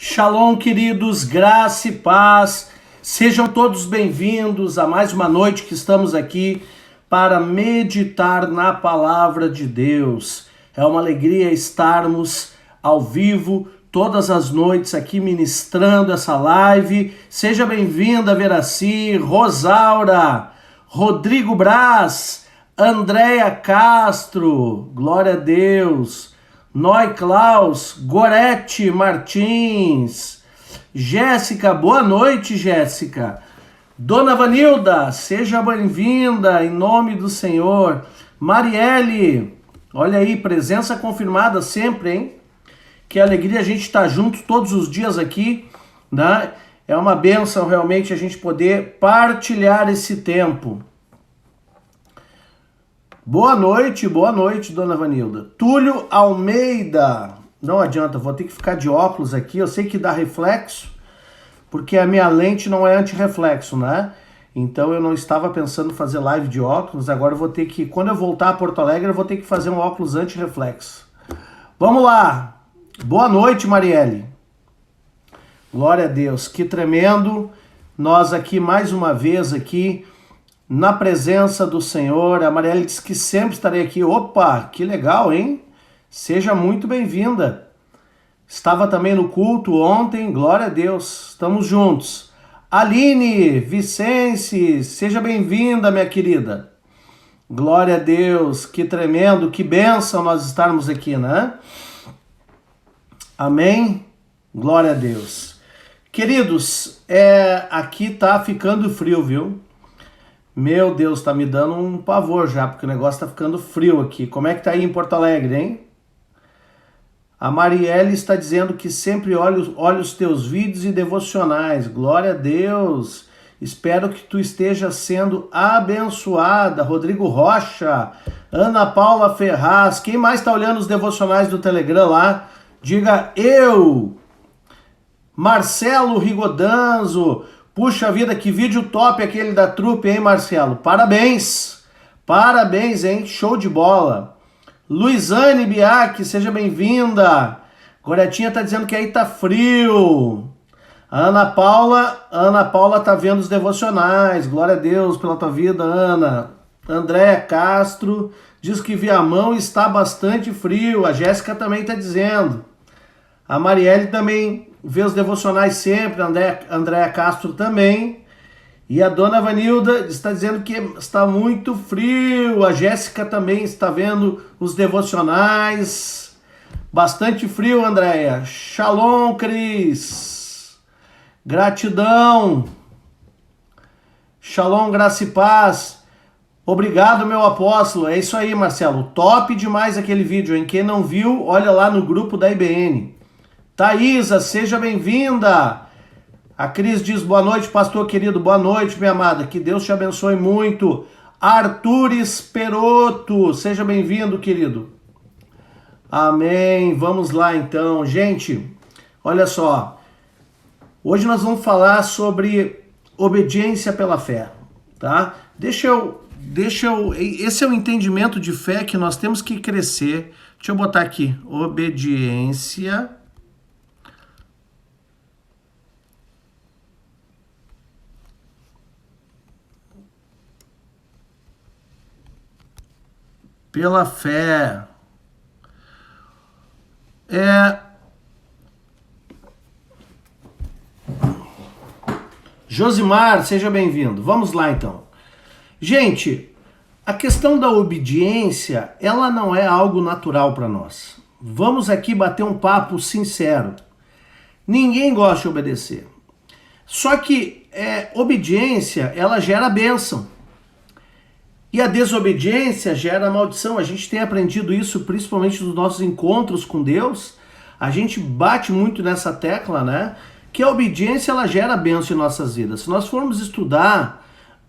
Shalom, queridos, graça e paz. Sejam todos bem-vindos a mais uma noite que estamos aqui para meditar na palavra de Deus. É uma alegria estarmos ao vivo todas as noites aqui ministrando essa live. Seja bem-vinda, Veraci, Rosaura, Rodrigo Braz, Andréia Castro, glória a Deus. Noi Klaus, Gorete Martins, Jéssica, boa noite, Jéssica. Dona Vanilda, seja bem-vinda em nome do Senhor. Marielle, olha aí, presença confirmada sempre, hein? Que alegria a gente estar junto todos os dias aqui, né? É uma bênção realmente a gente poder partilhar esse tempo. Boa noite, dona Vanilda. Túlio Almeida. Não adianta, vou ter que ficar de óculos aqui. Eu sei que dá reflexo, porque a minha lente não é anti-reflexo, né? Então eu não estava pensando em fazer live de óculos. Agora eu vou ter que, quando eu voltar a Porto Alegre, eu vou ter que fazer um óculos anti-reflexo. Vamos lá. Boa noite, Marielle. Glória a Deus, que tremendo. Nós aqui, mais uma vez aqui, na presença do Senhor. A Marielle disse que sempre estarei aqui. Opa, que legal, hein? Seja muito bem-vinda. Estava também no culto ontem, glória a Deus. Estamos juntos. Aline Vicente, seja bem-vinda, minha querida. Glória a Deus, que tremendo, que bênção nós estarmos aqui, né? Amém? Glória a Deus. Queridos, aqui tá ficando frio, viu? Meu Deus, tá me dando um pavor já, porque o negócio tá ficando frio aqui. Como é que tá aí em Porto Alegre, hein? A Marielle está dizendo que sempre olha os teus vídeos e devocionais. Glória a Deus. Espero que tu esteja sendo abençoada. Rodrigo Rocha, Ana Paula Ferraz. Quem mais tá olhando os devocionais do Telegram lá? Diga eu. Marcelo Rigodanzo. Puxa vida, que vídeo top aquele da trupe, hein, Marcelo? Parabéns! Parabéns, hein? Show de bola! Luizane Biac, seja bem-vinda! Goretinha tá dizendo que aí tá frio. A Ana Paula tá vendo os devocionais. Glória a Deus pela tua vida, Ana. Andréia Castro diz que Viamão está bastante frio. A Jéssica também tá dizendo. A Marielle também vê os devocionais sempre, Andréia Castro também. E a dona Vanilda está dizendo que está muito frio. A Jéssica também está vendo os devocionais. Bastante frio, Andréia. Shalom, Cris. Gratidão. Shalom, graça e paz. Obrigado, meu apóstolo. É isso aí, Marcelo. Top demais aquele vídeo, hein? Quem não viu, olha lá no grupo da IBN. Thaísa, seja bem-vinda. A Cris diz, boa noite, pastor querido. Boa noite, minha amada. Que Deus te abençoe muito. Arthur Esperoto, seja bem-vindo, querido. Amém. Vamos lá, então. Gente, olha só. Hoje nós vamos falar sobre obediência pela fé, tá? Esse é o entendimento de fé que nós temos que crescer. Deixa eu botar aqui. Obediência pela fé. Josimar, seja bem-vindo. Vamos lá, então. Gente, a questão da obediência, ela não é algo natural para nós. Vamos aqui bater um papo sincero. Ninguém gosta de obedecer. Só que obediência, ela gera bênção. E a desobediência gera maldição. A gente tem aprendido isso principalmente nos nossos encontros com Deus. A gente bate muito nessa tecla, né? Que a obediência, ela gera bênção em nossas vidas. Se nós formos estudar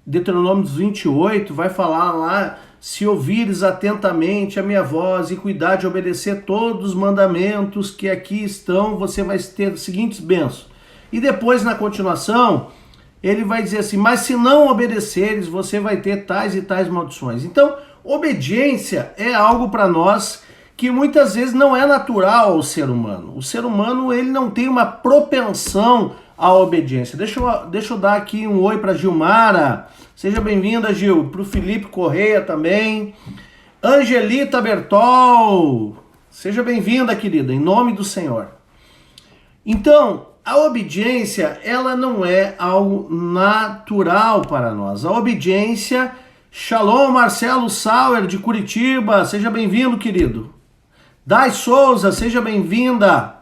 Deuteronômio 28, vai falar lá, se ouvires atentamente a minha voz e cuidar de obedecer todos os mandamentos que aqui estão, você vai ter as seguintes bênçãos. E depois, na continuação, ele vai dizer assim, mas se não obedeceres, você vai ter tais e tais maldições. Então, obediência é algo para nós que muitas vezes não é natural ao ser humano. O ser humano, ele não tem uma propensão à obediência. Deixa eu dar aqui um oi para Gilmara. Seja bem-vinda, Gil. Para o Felipe Correia também. Angelita Bertol. Seja bem-vinda, querida, em nome do Senhor. Então, a obediência, ela não é algo natural para nós. A obediência... Shalom, Marcelo Sauer, de Curitiba. Seja bem-vindo, querido. Dai Souza, seja bem-vinda.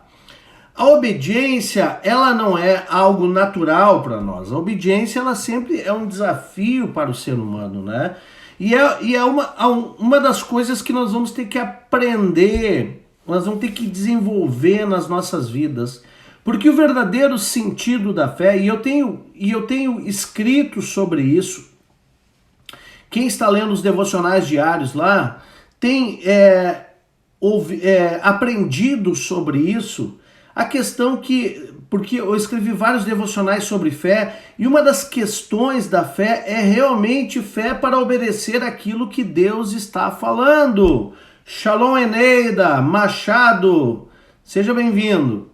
A obediência, ela não é algo natural para nós. A obediência, ela sempre é um desafio para o ser humano, né? E é uma das coisas que nós vamos ter que aprender, nós vamos ter que desenvolver nas nossas vidas. Porque o verdadeiro sentido da fé, e eu tenho escrito sobre isso, quem está lendo os devocionais diários lá, tem aprendido sobre isso, a questão que, porque eu escrevi vários devocionais sobre fé, e uma das questões da fé é realmente fé para obedecer aquilo que Deus está falando. Shalom, Eneida Machado, seja bem-vindo.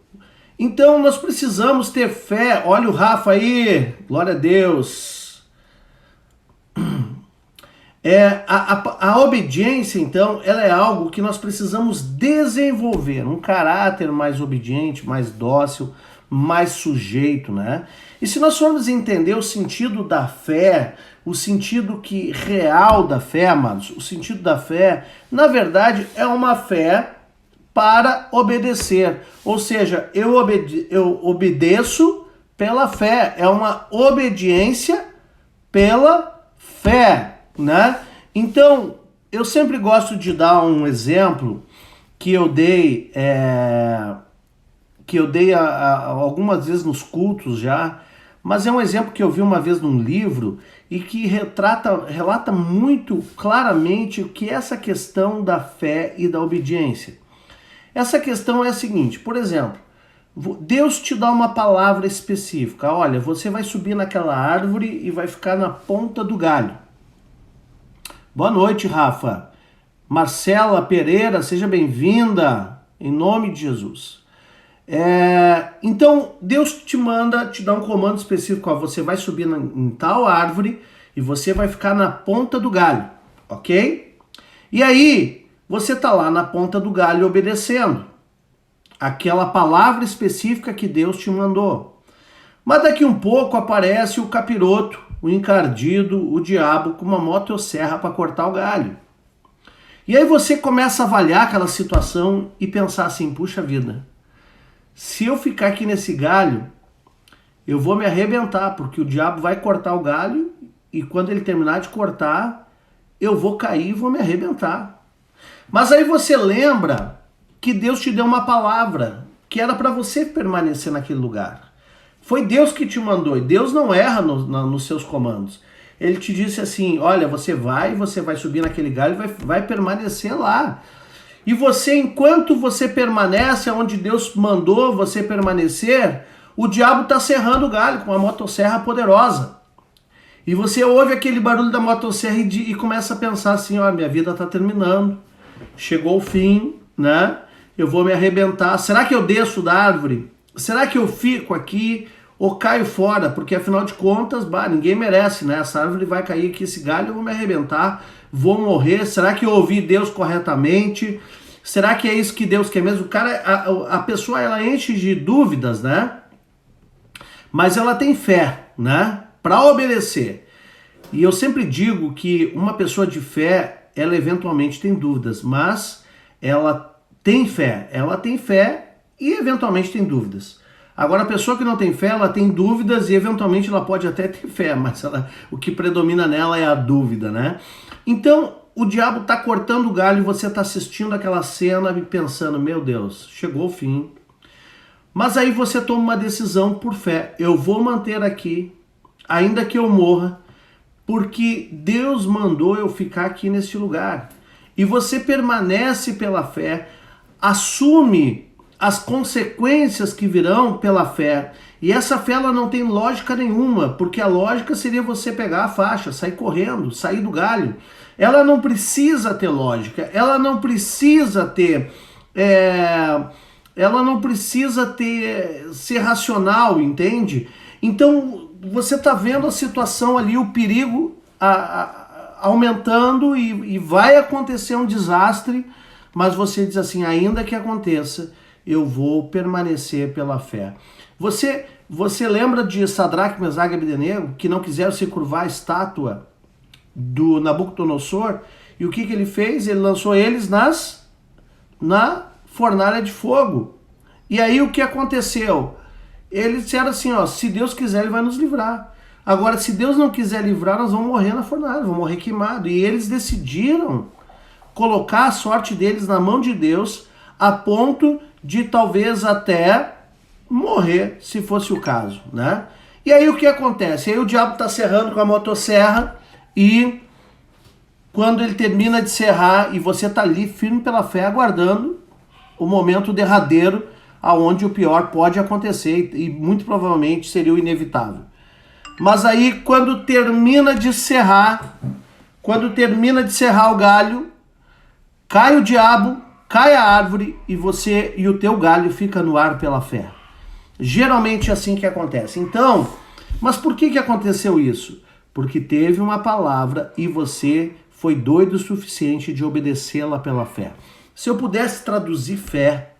Então nós precisamos ter fé, olha o Rafa aí, glória a Deus. A obediência, então, ela é algo que nós precisamos desenvolver, um caráter mais obediente, mais dócil, mais sujeito, né? E se nós formos entender o sentido da fé, o sentido real da fé, amados, o sentido da fé, na verdade, é uma fé para obedecer. Ou seja, eu obedeço pela fé, é uma obediência pela fé. Né? Então, eu sempre gosto de dar um exemplo que eu dei algumas vezes nos cultos já, mas é um exemplo que eu vi uma vez num livro e que relata muito claramente o que é essa questão da fé e da obediência. Essa questão é a seguinte, por exemplo, Deus te dá uma palavra específica, olha, você vai subir naquela árvore e vai ficar na ponta do galho. Boa noite, Rafa. Marcela Pereira, seja bem-vinda, em nome de Jesus. Então, Deus te dá um comando específico, ó, você vai subir em tal árvore e você vai ficar na ponta do galho, ok? E aí, você tá lá na ponta do galho obedecendo aquela palavra específica que Deus te mandou. Mas daqui um pouco aparece o capiroto, o encardido, o diabo com uma motosserra para cortar o galho. E aí você começa a avaliar aquela situação e pensar assim, puxa vida, se eu ficar aqui nesse galho, eu vou me arrebentar, porque o diabo vai cortar o galho e quando ele terminar de cortar, eu vou cair e vou me arrebentar. Mas aí você lembra que Deus te deu uma palavra, que era para você permanecer naquele lugar. Foi Deus que te mandou, e Deus não erra nos seus comandos. Ele te disse assim, olha, você vai subir naquele galho e vai permanecer lá. E você, enquanto você permanece onde Deus mandou você permanecer, o diabo está serrando o galho com uma motosserra poderosa. E você ouve aquele barulho da motosserra e começa a pensar assim, ó, minha vida está terminando, chegou o fim, né? Eu vou me arrebentar. Será que eu desço da árvore? Será que eu fico aqui ou caio fora? Porque afinal de contas, ninguém merece, né? Essa árvore vai cair aqui, esse galho, eu vou me arrebentar, vou morrer. Será que eu ouvi Deus corretamente? Será que é isso que Deus quer mesmo? O cara, a pessoa, ela enche de dúvidas, né? Mas ela tem fé, né? Para obedecer. E eu sempre digo que uma pessoa de fé, ela eventualmente tem dúvidas, mas ela tem fé e eventualmente tem dúvidas. Agora, a pessoa que não tem fé, ela tem dúvidas e eventualmente ela pode até ter fé, mas o que predomina nela é a dúvida, né? Então, o diabo tá cortando o galho e você tá assistindo aquela cena e pensando, meu Deus, chegou o fim. Mas aí você toma uma decisão por fé. Eu vou manter aqui, ainda que eu morra, porque Deus mandou eu ficar aqui nesse lugar. E você permanece pela fé, assume as consequências que virão pela fé. E essa fé ela não tem lógica nenhuma, porque a lógica seria você pegar a faixa, sair correndo, sair do galho. Ela não precisa ter lógica, ela não precisa ter ser racional, entende? Então você está vendo a situação ali, o perigo aumentando e vai acontecer um desastre, mas você diz assim, ainda que aconteça, eu vou permanecer pela fé. Você lembra de Sadraque, Mesaque e Abdenego, que não quiseram se curvar à estátua do Nabucodonosor? E o que ele fez? Ele lançou eles na fornalha de fogo. E aí o que aconteceu? Eles disseram assim, ó, se Deus quiser, ele vai nos livrar. Agora, se Deus não quiser livrar, nós vamos morrer na fornalha, vamos morrer queimados. E eles decidiram colocar a sorte deles na mão de Deus, a ponto de talvez até morrer, se fosse o caso, né? E aí o que acontece? Aí o diabo está serrando com a motosserra e quando ele termina de serrar e você está ali firme pela fé, aguardando o momento derradeiro, aonde o pior pode acontecer e muito provavelmente seria o inevitável. Mas aí quando termina de serrar o galho, cai o diabo, cai a árvore e você e o teu galho fica no ar pela fé. Geralmente é assim que acontece. Então, mas por que aconteceu isso? Porque teve uma palavra e você foi doido o suficiente de obedecê-la pela fé. Se eu pudesse traduzir fé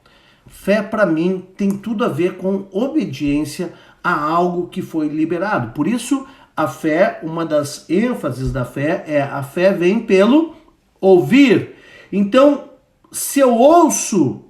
para mim tem tudo a ver com obediência a algo que foi liberado. Por isso, a fé, uma das ênfases da fé é a fé vem pelo ouvir. Então, se eu ouço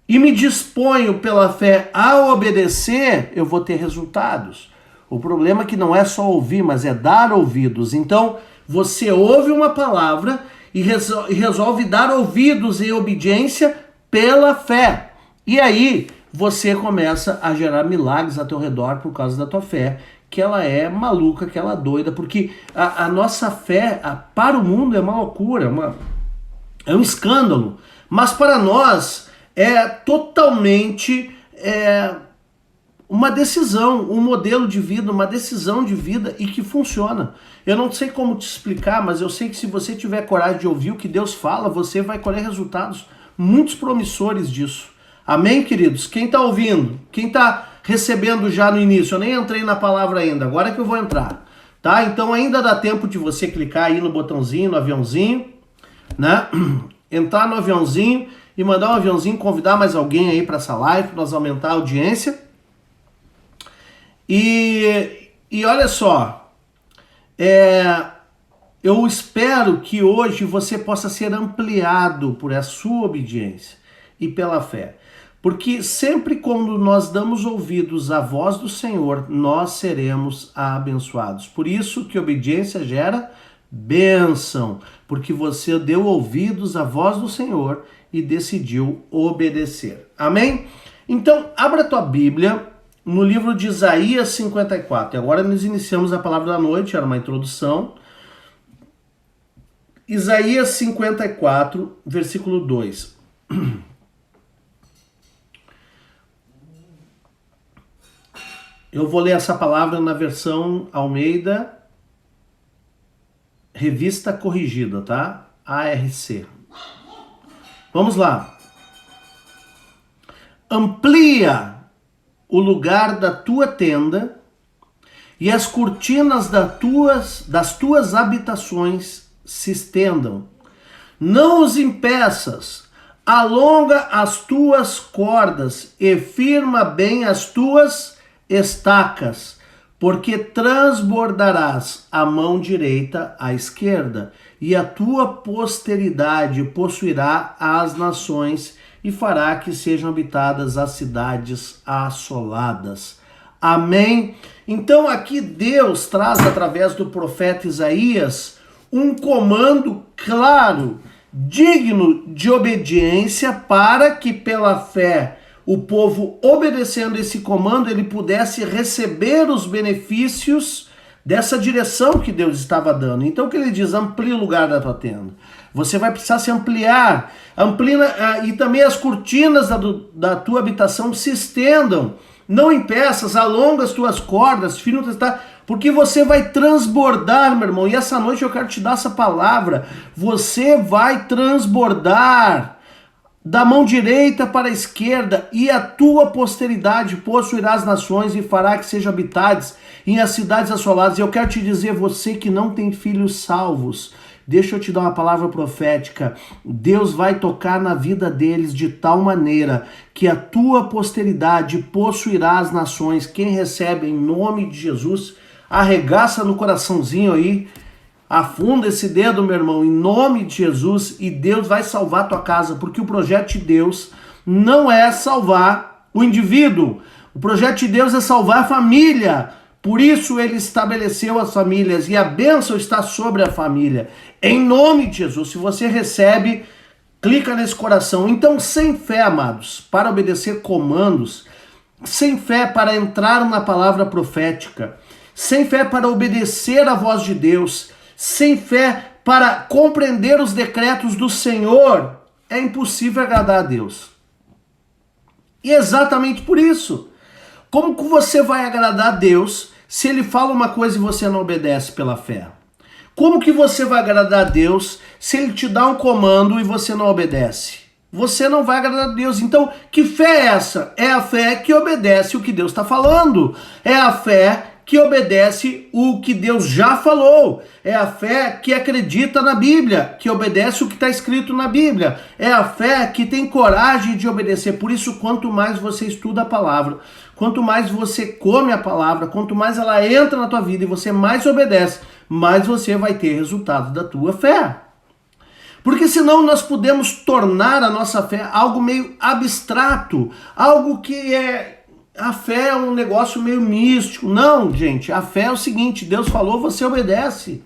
e me disponho pela fé a obedecer, eu vou ter resultados. O problema é que não é só ouvir, mas é dar ouvidos. Então, você ouve uma palavra e resolve dar ouvidos em obediência pela fé. E aí, você começa a gerar milagres ao teu redor por causa da tua fé, que ela é maluca, que ela é doida, porque a nossa fé para o mundo é uma loucura, é um escândalo. Mas para nós é totalmente uma decisão, um modelo de vida, uma decisão de vida e que funciona. Eu não sei como te explicar, mas eu sei que se você tiver coragem de ouvir o que Deus fala, você vai colher resultados muito promissores disso. Amém, queridos? Quem está ouvindo? Quem está recebendo já no início? Eu nem entrei na palavra ainda, agora é que eu vou entrar. Tá? Então ainda dá tempo de você clicar aí no botãozinho, no aviãozinho, né? Entrar no aviãozinho e mandar um aviãozinho, convidar mais alguém aí para essa live, para nós aumentar a audiência. E olha só, eu espero que hoje você possa ser ampliado por a sua obediência e pela fé. Porque sempre quando nós damos ouvidos à voz do Senhor, nós seremos abençoados. Por isso que obediência gera bênção, porque você deu ouvidos à voz do Senhor e decidiu obedecer. Amém? Então, abra a tua Bíblia no livro de Isaías 54. E agora nós iniciamos a palavra da noite, era uma introdução. Isaías 54, versículo 2. Eu vou ler essa palavra na versão Almeida Revista Corrigida, tá? ARC. Vamos lá. Amplia o lugar da tua tenda e as cortinas das tuas habitações se estendam. Não os impeças, alonga as tuas cordas e firma bem as tuas estacas, porque transbordarás a mão direita à esquerda, e a tua posteridade possuirá as nações e fará que sejam habitadas as cidades assoladas. Amém? Então aqui Deus traz através do profeta Isaías um comando claro, digno de obediência, para que pela fé o povo, obedecendo esse comando, ele pudesse receber os benefícios dessa direção que Deus estava dando. Então o que ele diz? Amplia o lugar da tua tenda. Você vai precisar se ampliar. E também as cortinas da tua habitação se estendam. Não impeças, alonga as tuas cordas, firme o teu, porque você vai transbordar, meu irmão. E essa noite eu quero te dar essa palavra. Você vai transbordar da mão direita para a esquerda, e a tua posteridade possuirá as nações e fará que sejam habitadas em as cidades assoladas. E eu quero te dizer, você que não tem filhos salvos, deixa eu te dar uma palavra profética. Deus vai tocar na vida deles de tal maneira que a tua posteridade possuirá as nações. Quem recebe em nome de Jesus, arregaça no coraçãozinho aí, afunda esse dedo, meu irmão, em nome de Jesus, e Deus vai salvar a tua casa, porque o projeto de Deus não é salvar o indivíduo. O projeto de Deus é salvar a família. Por isso ele estabeleceu as famílias e a bênção está sobre a família. Em nome de Jesus, se você recebe, clica nesse coração. Então, sem fé, amados, para obedecer comandos, sem fé para entrar na palavra profética, sem fé para obedecer a voz de Deus, sem fé para compreender os decretos do Senhor, é impossível agradar a Deus. E exatamente por isso, como que você vai agradar a Deus se Ele fala uma coisa e você não obedece pela fé? Como que você vai agradar a Deus se Ele te dá um comando e você não obedece? Você não vai agradar a Deus. Então, que fé é essa? É a fé que obedece o que Deus está falando. É a fé que obedece o que Deus já falou. É a fé que acredita na Bíblia, que obedece o que está escrito na Bíblia. É a fé que tem coragem de obedecer. Por isso, quanto mais você estuda a palavra, quanto mais você come a palavra, quanto mais ela entra na tua vida e você mais obedece, mais você vai ter resultado da tua fé. Porque senão nós podemos tornar a nossa fé algo meio abstrato, algo que a fé é um negócio meio místico. Não, gente, a fé é o seguinte, Deus falou, você obedece,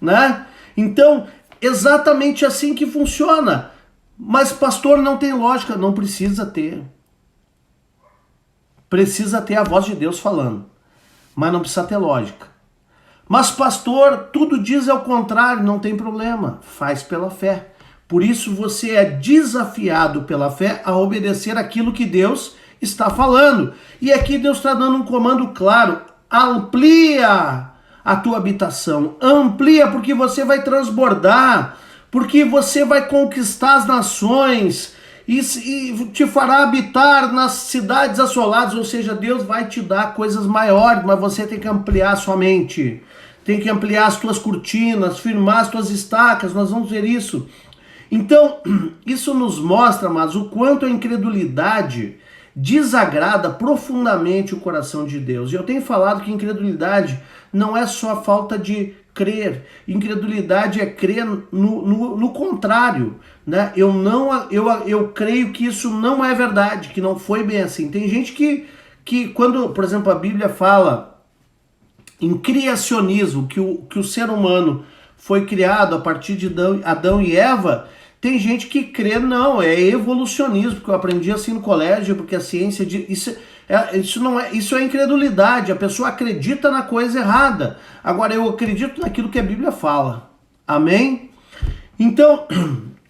né? Então, exatamente assim que funciona. Mas, pastor, não tem lógica. Não precisa ter. Precisa ter a voz de Deus falando, mas não precisa ter lógica. Mas, pastor, tudo diz ao contrário. Não tem problema, faz pela fé. Por isso você é desafiado pela fé a obedecer aquilo que Deus está falando. E aqui Deus está dando um comando claro: amplia a tua habitação, amplia, porque você vai transbordar, porque você vai conquistar as nações e te fará habitar nas cidades assoladas. Ou seja, Deus vai te dar coisas maiores, mas você tem que ampliar a sua mente, tem que ampliar as tuas cortinas, firmar as tuas estacas. Nós vamos ver isso. Então, isso nos mostra, mas o quanto a incredulidade desagrada profundamente o coração de Deus. E eu tenho falado que incredulidade não é só falta de crer. Incredulidade é crer no contrário, né? Eu creio que isso não é verdade, que não foi bem assim. Tem gente que quando, por exemplo, a Bíblia fala em criacionismo, que o ser humano foi criado a partir de Adão e Eva, tem gente que crê, não, é evolucionismo, porque eu aprendi assim no colégio, porque a ciência isso é incredulidade. A pessoa acredita na coisa errada. Agora, eu acredito naquilo que a Bíblia fala. Amém? Então,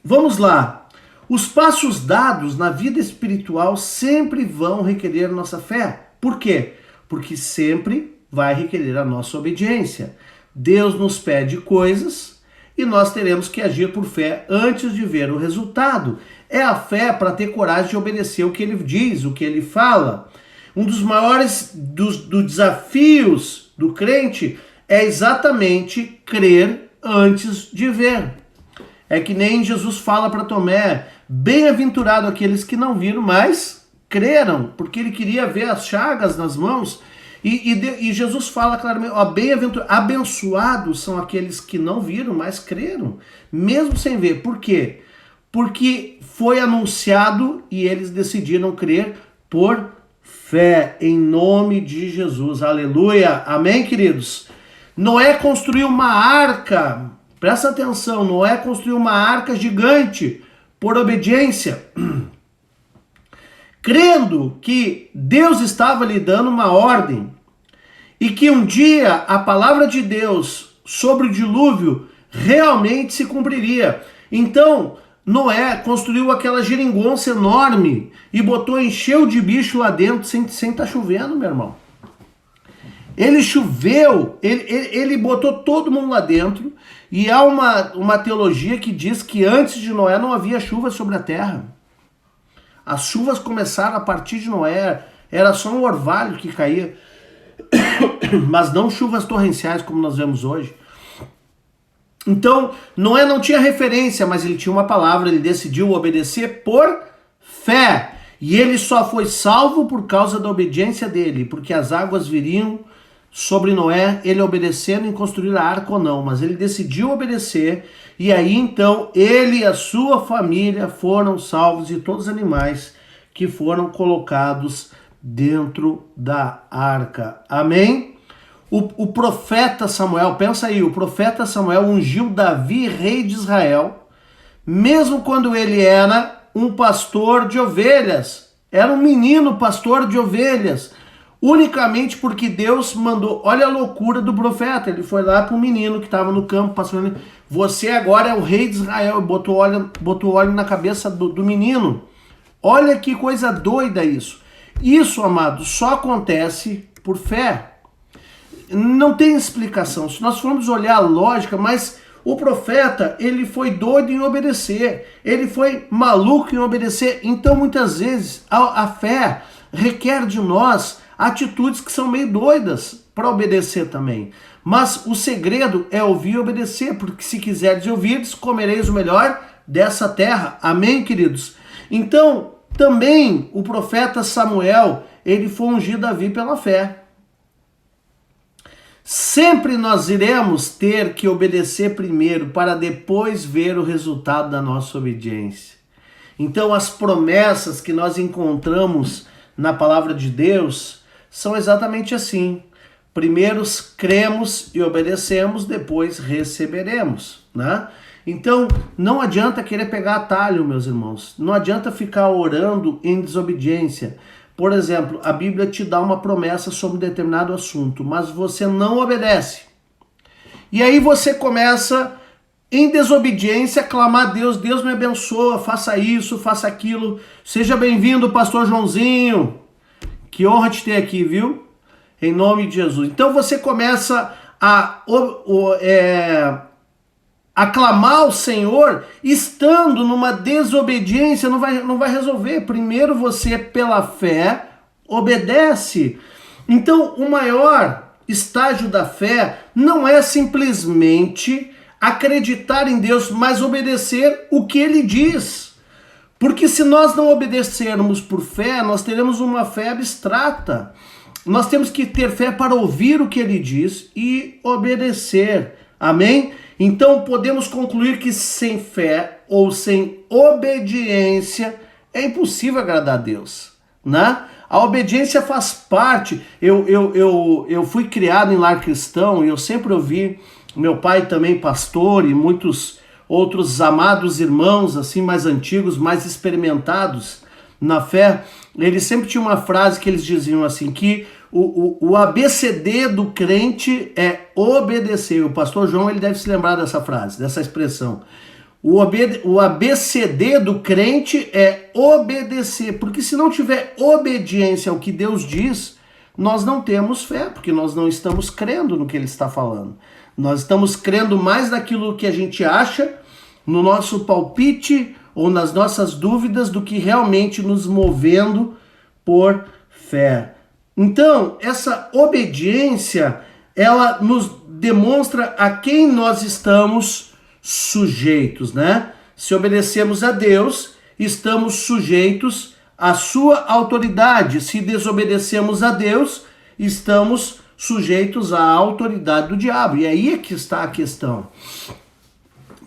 vamos lá. Os passos dados na vida espiritual sempre vão requerer nossa fé. Por quê? Porque sempre vai requerer a nossa obediência. Deus nos pede coisas e nós teremos que agir por fé antes de ver o resultado. É a fé para ter coragem de obedecer o que Ele diz, o que Ele fala. Um dos maiores dos desafios do crente é exatamente crer antes de ver. É que nem Jesus fala para Tomé: bem-aventurado aqueles que não viram, mas creram, porque ele queria ver as chagas nas mãos. E Jesus fala claramente: abençoados são aqueles que não viram, mas creram, mesmo sem ver. Por quê? Porque foi anunciado e eles decidiram crer por fé, em nome de Jesus. Aleluia. Amém, queridos? Noé construiu uma arca, presta atenção, Noé construiu uma arca gigante por obediência, crendo que Deus estava lhe dando uma ordem e que um dia a palavra de Deus sobre o dilúvio realmente se cumpriria. Então, Noé construiu aquela geringonça enorme e encheu de bicho lá dentro sem tá chovendo, meu irmão. Ele choveu, ele botou todo mundo lá dentro, e há uma teologia que diz que antes de Noé não havia chuva sobre a terra. As chuvas começaram a partir de Noé, era só um orvalho que caía, mas não chuvas torrenciais como nós vemos hoje. Então, Noé não tinha referência, mas ele tinha uma palavra, ele decidiu obedecer por fé. E ele só foi salvo por causa da obediência dele, porque as águas viriam sobre Noé, ele obedecendo em construir a arca ou não, mas ele decidiu obedecer, e aí então ele e a sua família foram salvos e todos os animais que foram colocados dentro da arca. Amém? O profeta Samuel, pensa aí, o profeta Samuel ungiu Davi rei de Israel, mesmo quando ele era um pastor de ovelhas, era um menino pastor de ovelhas, unicamente porque Deus mandou. Olha a loucura do profeta, ele foi lá para o menino que estava no campo passando, você agora é o rei de Israel, e botou óleo na cabeça do menino. Olha que coisa doida isso. Isso, amados, só acontece por fé. Não tem explicação. Se nós formos olhar a lógica, mas o profeta, ele foi doido em obedecer, ele foi maluco em obedecer. Então, muitas vezes, a fé requer de nós atitudes que são meio doidas para obedecer também. Mas o segredo é ouvir e obedecer, porque se quiserdes ouvir, comereis o melhor dessa terra. Amém, queridos? Então, também o profeta Samuel, ele foi ungir Davi pela fé. Sempre nós iremos ter que obedecer primeiro para depois ver o resultado da nossa obediência. Então, as promessas que nós encontramos na palavra de Deus são exatamente assim. Primeiro cremos e obedecemos, depois receberemos, né? Então, não adianta querer pegar atalho, meus irmãos. Não adianta ficar orando em desobediência. Por exemplo, a Bíblia te dá uma promessa sobre um determinado assunto, mas você não obedece. E aí você começa, em desobediência, a clamar a Deus, Deus me abençoa, faça isso, faça aquilo. Seja bem-vindo, pastor Joãozinho. Que honra te ter aqui, viu? Em nome de Jesus. Então você começa a aclamar ao Senhor, estando numa desobediência, não vai resolver. Primeiro você, pela fé, obedece. Então, o maior estágio da fé não é simplesmente acreditar em Deus, mas obedecer o que Ele diz. Porque se nós não obedecermos por fé, nós teremos uma fé abstrata. Nós temos que ter fé para ouvir o que Ele diz e obedecer. Amém? Então podemos concluir que sem fé ou sem obediência é impossível agradar a Deus, né? A obediência faz parte. Eu fui criado em lar cristão e eu sempre ouvi meu pai também pastor e muitos outros amados irmãos assim mais antigos, mais experimentados na fé. Eles sempre tinham uma frase que eles diziam assim, que o ABCD do crente é obedecer. O pastor João, ele deve se lembrar dessa frase, dessa expressão. O ABCD do crente é obedecer, porque se não tiver obediência ao que Deus diz, nós não temos fé, porque nós não estamos crendo no que Ele está falando. Nós estamos crendo mais naquilo que a gente acha, no nosso palpite ou nas nossas dúvidas, do que realmente nos movendo por fé. Então, essa obediência, ela nos demonstra a quem nós estamos sujeitos, né? Se obedecemos a Deus, estamos sujeitos à sua autoridade. Se desobedecemos a Deus, estamos sujeitos à autoridade do diabo. E aí é que está a questão.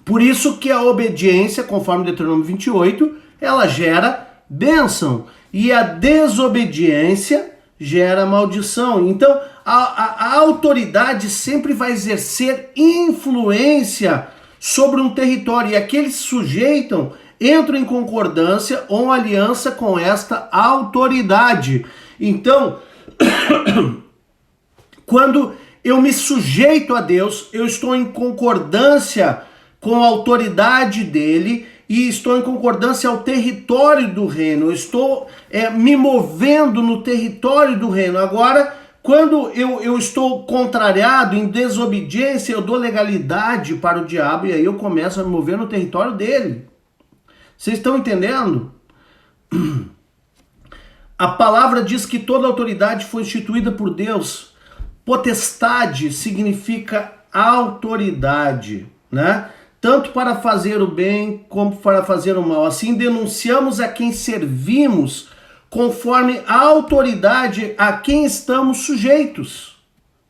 Por isso que a obediência, conforme Deuteronômio 28, ela gera bênção. E a desobediência gera maldição. Então, a autoridade sempre vai exercer influência sobre um território. E aqueles que se sujeitam entram em concordância ou aliança com esta autoridade. Então, quando eu me sujeito a Deus, eu estou em concordância com a autoridade dele e estou em concordância ao território do reino. Eu estou me movendo no território do reino. Agora, quando eu estou contrariado, em desobediência, eu dou legalidade para o diabo e aí eu começo a me mover no território dele. Vocês estão entendendo? A palavra diz que toda autoridade foi instituída por Deus. Potestade significa autoridade, né? Tanto para fazer o bem como para fazer o mal. Assim denunciamos a quem servimos conforme a autoridade a quem estamos sujeitos.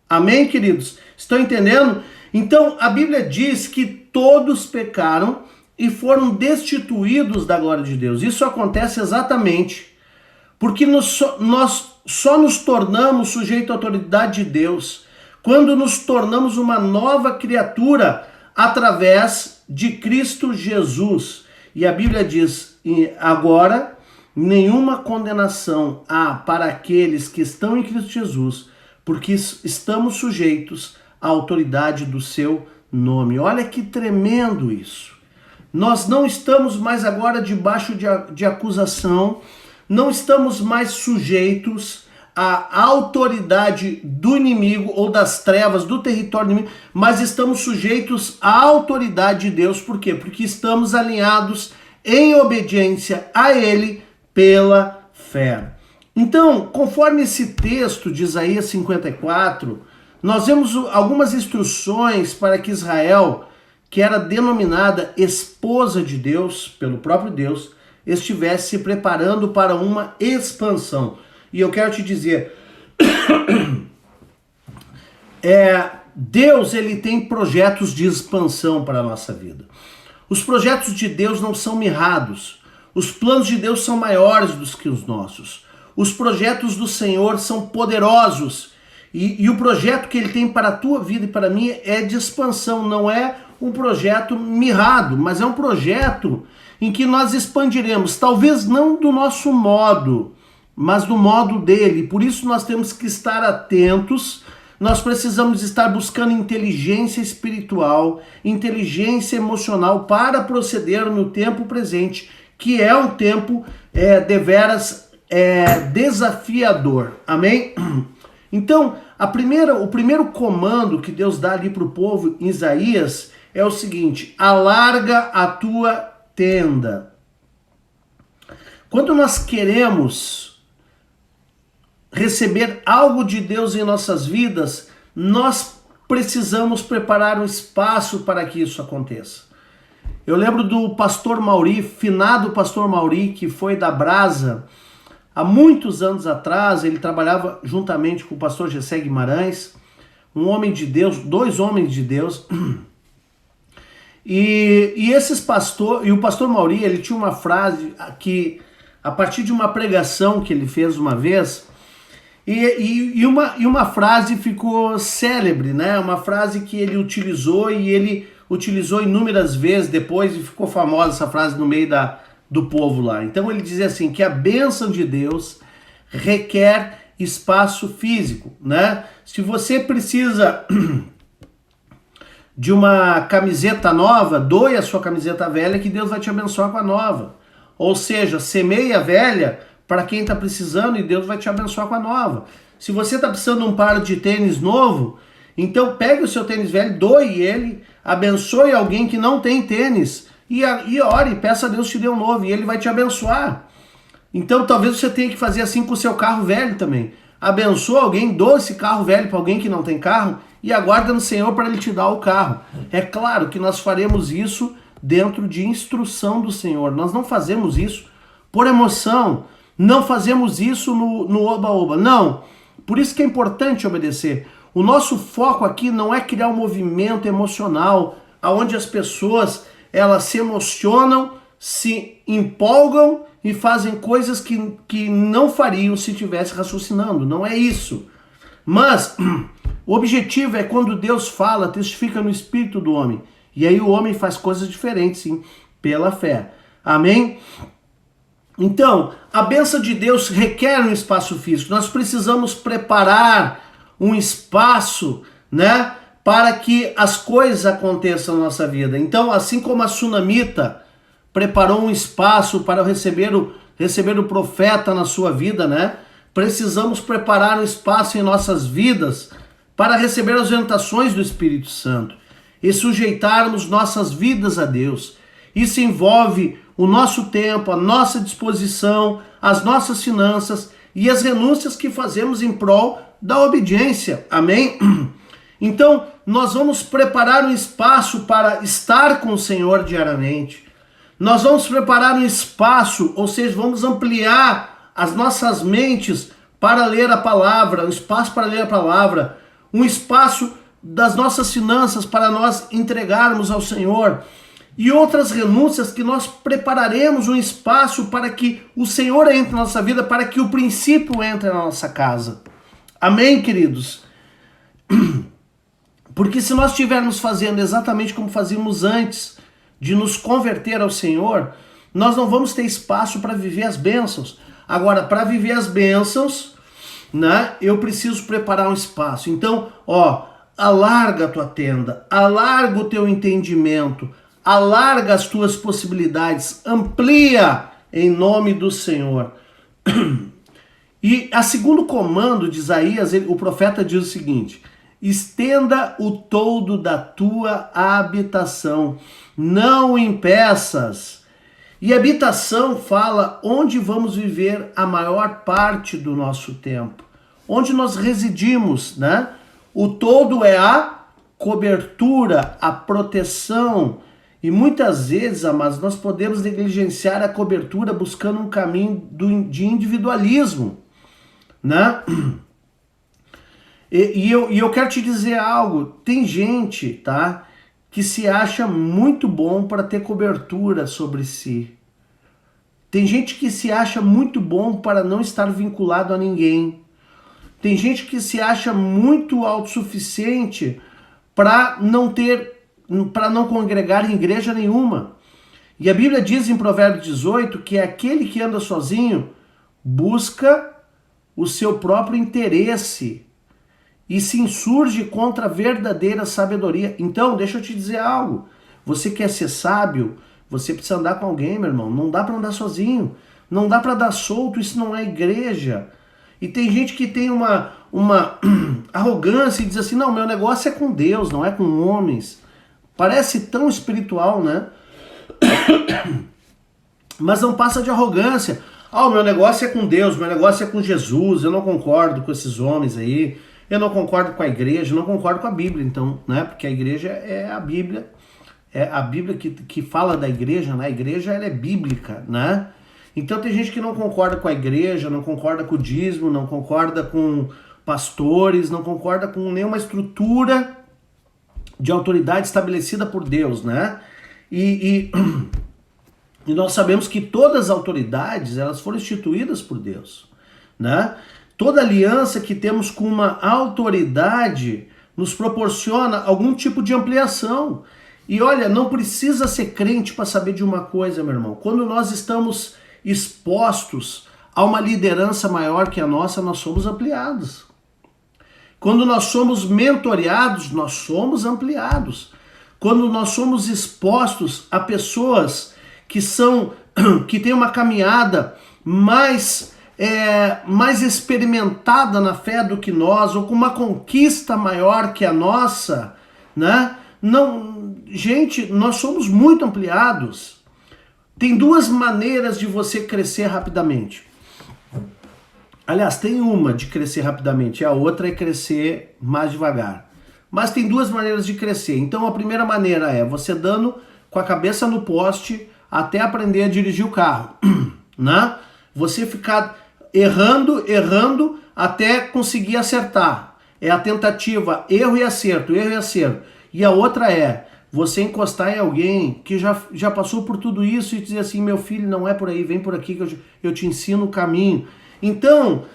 Amém, queridos? Estão entendendo? Então, a Bíblia diz que todos pecaram e foram destituídos da glória de Deus. Isso acontece exatamente porque nós só nos tornamos sujeitos à autoridade de Deus quando nos tornamos uma nova criatura através de Cristo Jesus. E a Bíblia diz, agora, nenhuma condenação há para aqueles que estão em Cristo Jesus, porque estamos sujeitos à autoridade do seu nome. Olha que tremendo isso. Nós não estamos mais agora debaixo de acusação, não estamos mais sujeitos à autoridade do inimigo ou das trevas, do território do inimigo, mas estamos sujeitos à autoridade de Deus. Por quê? Porque estamos alinhados em obediência a Ele pela fé. Então, conforme esse texto de Isaías 54, nós vemos algumas instruções para que Israel, que era denominada esposa de Deus, pelo próprio Deus, estivesse se preparando para uma expansão. E eu quero te dizer, Deus ele tem projetos de expansão para a nossa vida. Os projetos de Deus não são mirrados. Os planos de Deus são maiores do que os nossos. Os projetos do Senhor são poderosos. E o projeto que ele tem para a tua vida e para mim é de expansão, não é um projeto mirrado, mas é um projeto em que nós expandiremos, talvez não do nosso modo, mas do modo dele. Por isso nós temos que estar atentos, nós precisamos estar buscando inteligência espiritual, inteligência emocional para proceder no tempo presente, que é um tempo deveras desafiador. Amém? Então, o primeiro comando que Deus dá ali para o povo em Isaías é o seguinte: alarga a tua tenda. Quando nós queremos receber algo de Deus em nossas vidas, nós precisamos preparar um espaço para que isso aconteça. Eu lembro do pastor Mauri, finado pastor Mauri, que foi da Brasa. Há muitos anos atrás, ele trabalhava juntamente com o pastor Gessé Guimarães, um homem de Deus, dois homens de Deus. E o pastor Mauri, ele tinha uma frase que, a partir de uma pregação que ele fez uma vez, e uma frase ficou célebre, né? Uma frase que ele utilizou e ele utilizou inúmeras vezes depois e ficou famosa essa frase no meio do povo lá. Então ele dizia assim, que a bênção de Deus requer espaço físico, né? Se você precisa de uma camiseta nova, doe a sua camiseta velha que Deus vai te abençoar com a nova. Ou seja, semeie a velha para quem está precisando e Deus vai te abençoar com a nova. Se você está precisando de um par de tênis novo, então pegue o seu tênis velho, doe ele, abençoe alguém que não tem tênis e ore, peça a Deus te dê um novo e ele vai te abençoar. Então talvez você tenha que fazer assim com o seu carro velho também. Abençoa alguém, doa esse carro velho para alguém que não tem carro e aguarda no Senhor para ele te dar o carro. É claro que nós faremos isso dentro de instrução do Senhor. Nós não fazemos isso por emoção, não fazemos isso no oba-oba, não. Por isso que é importante obedecer. O nosso foco aqui não é criar um movimento emocional onde as pessoas elas se emocionam, se empolgam e fazem coisas que não fariam se estivesse raciocinando. Não é isso. Mas o objetivo é quando Deus fala, testifica no espírito do homem. E aí o homem faz coisas diferentes, sim, pela fé. Amém? Então, a bênção de Deus requer um espaço físico. Nós precisamos preparar um espaço, né, para que as coisas aconteçam na nossa vida. Então, assim como a sunamita preparou um espaço para receber o profeta na sua vida, né? Precisamos preparar um espaço em nossas vidas para receber as orientações do Espírito Santo e sujeitarmos nossas vidas a Deus. Isso envolve o nosso tempo, a nossa disposição, as nossas finanças e as renúncias que fazemos em prol da obediência. Amém? Então, nós vamos preparar um espaço para estar com o Senhor diariamente. Nós vamos preparar um espaço, ou seja, vamos ampliar as nossas mentes para ler a palavra, um espaço para ler a palavra, um espaço das nossas finanças para nós entregarmos ao Senhor e outras renúncias que nós prepararemos um espaço para que o Senhor entre na nossa vida, para que o princípio entre na nossa casa. Amém, queridos? Porque se nós estivermos fazendo exatamente como fazíamos antes de nos converter ao Senhor, nós não vamos ter espaço para viver as bênçãos. Agora, para viver as bênçãos, né, eu preciso preparar um espaço. Então, alarga a tua tenda, alarga o teu entendimento, alarga as tuas possibilidades, amplia em nome do Senhor. E a segundo comando de Isaías, o profeta diz o seguinte: estenda o toldo da tua habitação, não o impeças. E habitação fala onde vamos viver a maior parte do nosso tempo, onde nós residimos, né? O toldo é a cobertura, a proteção. E muitas vezes, amados, nós podemos negligenciar a cobertura buscando um caminho de individualismo, né? E eu quero te dizer algo, tem gente, tá, que se acha muito bom para ter cobertura sobre si. Tem gente que se acha muito bom para não estar vinculado a ninguém. Tem gente que se acha muito autossuficiente para não congregar em igreja nenhuma. E a Bíblia diz em Provérbios 18 que aquele que anda sozinho busca o seu próprio interesse e se insurge contra a verdadeira sabedoria. Então, deixa eu te dizer algo. Você quer ser sábio, você precisa andar com alguém, meu irmão. Não dá para andar sozinho. Não dá para dar solto, isso não é igreja. E tem gente que tem uma arrogância e diz assim, não, meu negócio é com Deus, não é com homens. Parece tão espiritual, né? Mas não passa de arrogância. O meu negócio é com Deus, meu negócio é com Jesus, eu não concordo com esses homens aí, eu não concordo com a igreja, eu não concordo com a Bíblia, então, né? Porque a igreja é a Bíblia que fala da igreja, né? A igreja ela é bíblica, né? Então tem gente que não concorda com a igreja, não concorda com o dízimo, não concorda com pastores, não concorda com nenhuma estrutura de autoridade estabelecida por Deus, né? E nós sabemos que todas as autoridades, elas foram instituídas por Deus, né? Toda aliança que temos com uma autoridade nos proporciona algum tipo de ampliação. E olha, não precisa ser crente para saber de uma coisa, meu irmão. Quando nós estamos expostos a uma liderança maior que a nossa, nós somos ampliados. Quando nós somos mentoreados, nós somos ampliados. Quando nós somos expostos a pessoas que têm uma caminhada mais experimentada na fé do que nós, ou com uma conquista maior que a nossa, né? Não, gente, nós somos muito ampliados. Tem duas maneiras de você crescer rapidamente. Aliás, tem uma de crescer rapidamente, a outra é crescer mais devagar. Mas tem duas maneiras de crescer. Então a primeira maneira é você dando com a cabeça no poste até aprender a dirigir o carro, né? Você ficar errando até conseguir acertar. É a tentativa, erro e acerto, erro e acerto. E a outra é você encostar em alguém que já passou por tudo isso e dizer assim, meu filho, não é por aí, vem por aqui que eu te ensino o caminho. Então,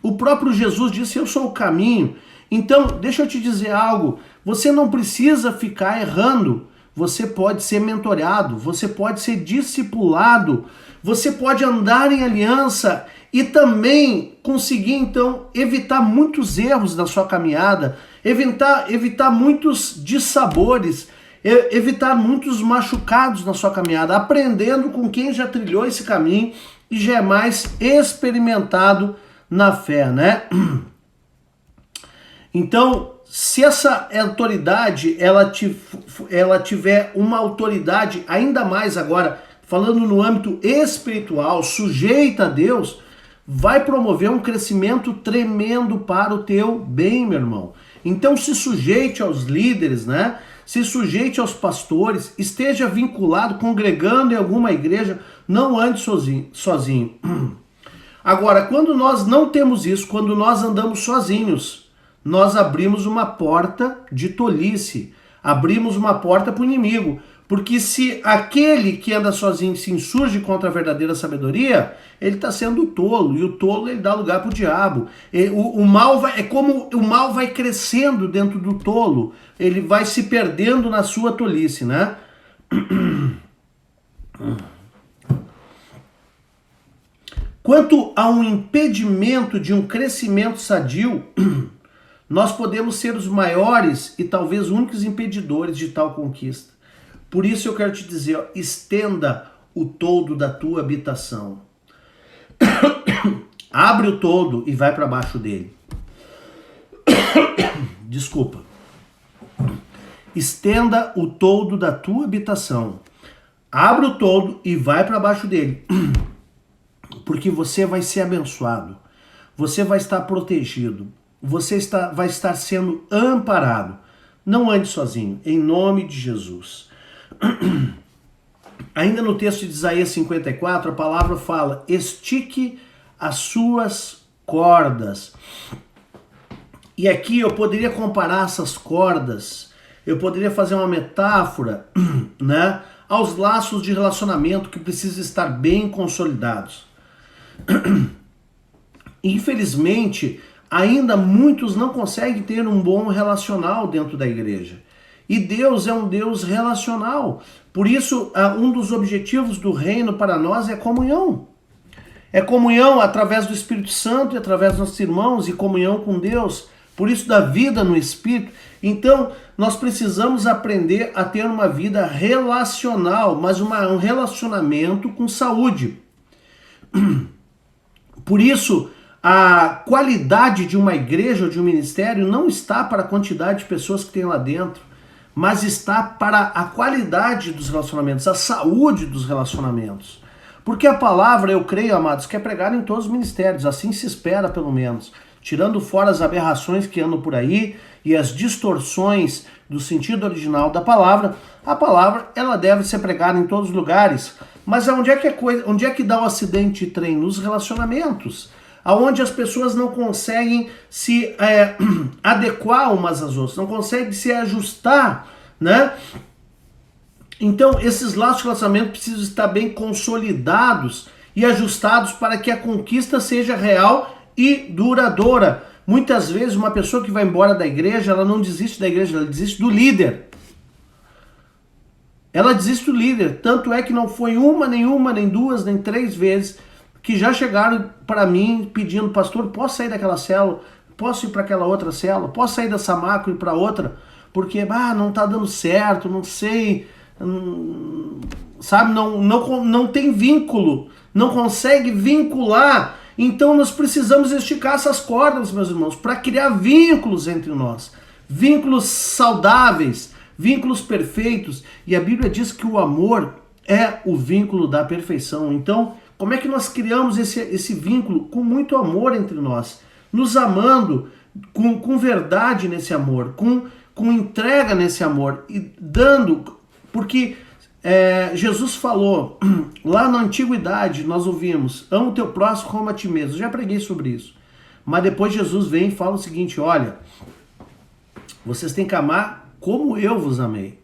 o próprio Jesus disse, eu sou o caminho. Então, deixa eu te dizer algo, você não precisa ficar errando, você pode ser mentorado, você pode ser discipulado, você pode andar em aliança e também conseguir, então, evitar muitos erros na sua caminhada, evitar muitos dissabores, evitar muitos machucados na sua caminhada, aprendendo com quem já trilhou esse caminho e já é mais experimentado na fé, né? Então, se essa autoridade, ela tiver uma autoridade ainda mais agora, falando no âmbito espiritual, sujeita a Deus, vai promover um crescimento tremendo para o teu bem, meu irmão. Então se sujeite aos líderes, né? Se sujeite aos pastores, esteja vinculado, congregando em alguma igreja, não ande sozinho. Agora, quando nós não temos isso, quando nós andamos sozinhos, nós abrimos uma porta de tolice, abrimos uma porta para o inimigo. Porque se aquele que anda sozinho se insurge contra a verdadeira sabedoria, ele está sendo tolo, e o tolo ele dá lugar para o diabo. O mal é como o mal vai crescendo dentro do tolo, ele vai se perdendo na sua tolice, né? Quanto a um impedimento de um crescimento sadio, nós podemos ser os maiores e talvez únicos impedidores de tal conquista. Por isso eu quero te dizer, ó, estenda o toldo da tua habitação. Abre o toldo e vai para baixo dele. Desculpa. Estenda o toldo da tua habitação. Abre o toldo e vai para baixo dele. Porque você vai ser abençoado. Você vai estar protegido. Você vai estar sendo amparado. Não ande sozinho, em nome de Jesus. Ainda no texto de Isaías 54, a palavra fala: estique as suas cordas. E aqui eu poderia comparar essas cordas, eu poderia fazer uma metáfora, né, aos laços de relacionamento que precisam estar bem consolidados. Infelizmente, ainda muitos não conseguem ter um bom relacional dentro da igreja. E Deus é um Deus relacional. Por isso, um dos objetivos do reino para nós é comunhão. É comunhão através do Espírito Santo e através dos nossos irmãos, e comunhão com Deus. Por isso, da vida no Espírito. Então, nós precisamos aprender a ter uma vida relacional, mas um relacionamento com saúde. Por isso, a qualidade de uma igreja ou de um ministério não está para a quantidade de pessoas que tem lá dentro, mas está para a qualidade dos relacionamentos, a saúde dos relacionamentos. Porque a palavra, eu creio, amados, que é pregada em todos os ministérios, assim se espera pelo menos, tirando fora as aberrações que andam por aí e as distorções do sentido original da palavra, a palavra ela deve ser pregada em todos os lugares. Mas onde é que dá o acidente de trem? Nos relacionamentos, aonde as pessoas não conseguem se adequar umas às outras, não conseguem se ajustar, né? Então, esses laços de relacionamento precisam estar bem consolidados e ajustados para que a conquista seja real e duradoura. Muitas vezes, uma pessoa que vai embora da igreja, ela não desiste da igreja, ela desiste do líder. Ela desiste do líder. Tanto é que não foi uma, nem duas, nem três vezes que já chegaram para mim pedindo: pastor, posso sair daquela célula? Posso ir para aquela outra célula? Posso sair dessa macro e ir para outra? Porque não está dando certo, não sei, sabe? Não tem vínculo, não consegue vincular. Então nós precisamos esticar essas cordas, meus irmãos, para criar vínculos entre nós, vínculos saudáveis, vínculos perfeitos. E a Bíblia diz que o amor é o vínculo da perfeição. Então, como é que nós criamos esse vínculo? Com muito amor entre nós, nos amando, com verdade nesse amor, com entrega nesse amor, e dando, porque Jesus falou, lá na antiguidade nós ouvimos: ama o teu próximo como a ti mesmo. Eu já preguei sobre isso. Mas depois Jesus vem e fala o seguinte: olha, vocês têm que amar como eu vos amei.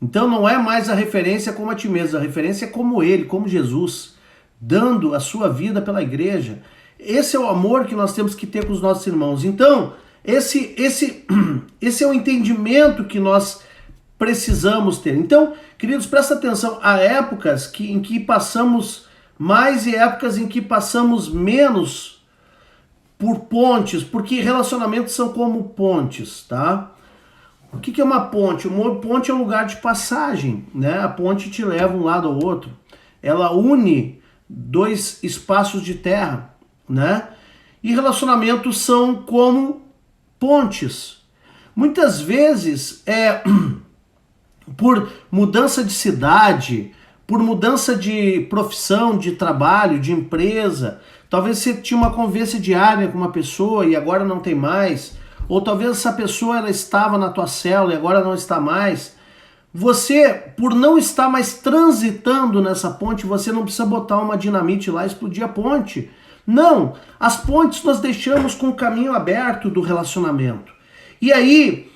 Então não é mais a referência como a ti mesmo, a referência é como ele, como Jesus, dando a sua vida pela igreja. Esse é o amor que nós temos que ter com os nossos irmãos. Então, esse é o entendimento que nós precisamos ter. Então, queridos, presta atenção. Há épocas em que passamos mais e épocas em que passamos menos por pontes, porque relacionamentos são como pontes, tá? O que é uma ponte? Uma ponte é um lugar de passagem, né? A ponte te leva um lado ao outro. Ela une dois espaços de terra, né? E relacionamentos são como pontes. Muitas vezes por mudança de cidade, por mudança de profissão, de trabalho, de empresa, talvez você tinha uma convivência diária com uma pessoa e agora não tem mais, ou talvez essa pessoa ela estava na tua célula e agora não está mais. Você, por não estar mais transitando nessa ponte, você não precisa botar uma dinamite lá e explodir a ponte. Não, as pontes nós deixamos com o caminho aberto do relacionamento. E aí,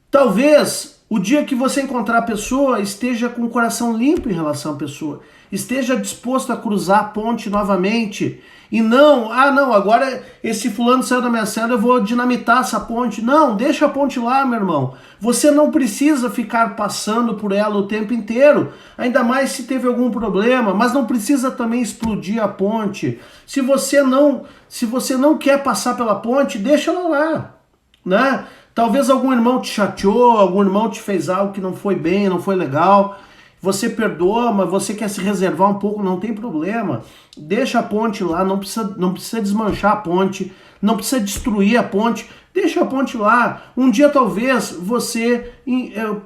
talvez o dia que você encontrar a pessoa esteja com o coração limpo em relação à pessoa, esteja disposto a cruzar a ponte novamente e não, agora esse fulano saiu da minha cela, eu vou dinamitar essa ponte. Não, deixa a ponte lá, meu irmão. Você não precisa ficar passando por ela o tempo inteiro, ainda mais se teve algum problema, mas não precisa também explodir a ponte. Se você não quer passar pela ponte, deixa ela lá, né? Talvez algum irmão te chateou, algum irmão te fez algo que não foi bem, não foi legal. Você perdoa, mas você quer se reservar um pouco, não tem problema. Deixa a ponte lá, não precisa desmanchar a ponte, não precisa destruir a ponte. Deixa a ponte lá. Um dia talvez você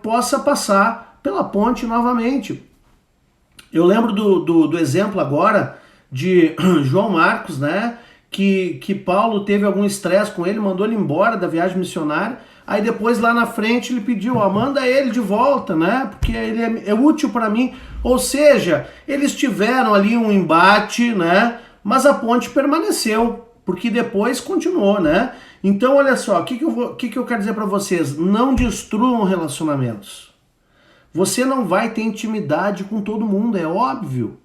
possa passar pela ponte novamente. Eu lembro do exemplo agora de João Marcos, né? Que Paulo teve algum estresse com ele, mandou ele embora da viagem missionária, aí depois lá na frente ele pediu, manda ele de volta, né, porque ele é útil para mim, ou seja, eles tiveram ali um embate, né, mas a ponte permaneceu, porque depois continuou, né, então olha só, o que eu quero dizer para vocês, não destruam relacionamentos, você não vai ter intimidade com todo mundo, é óbvio.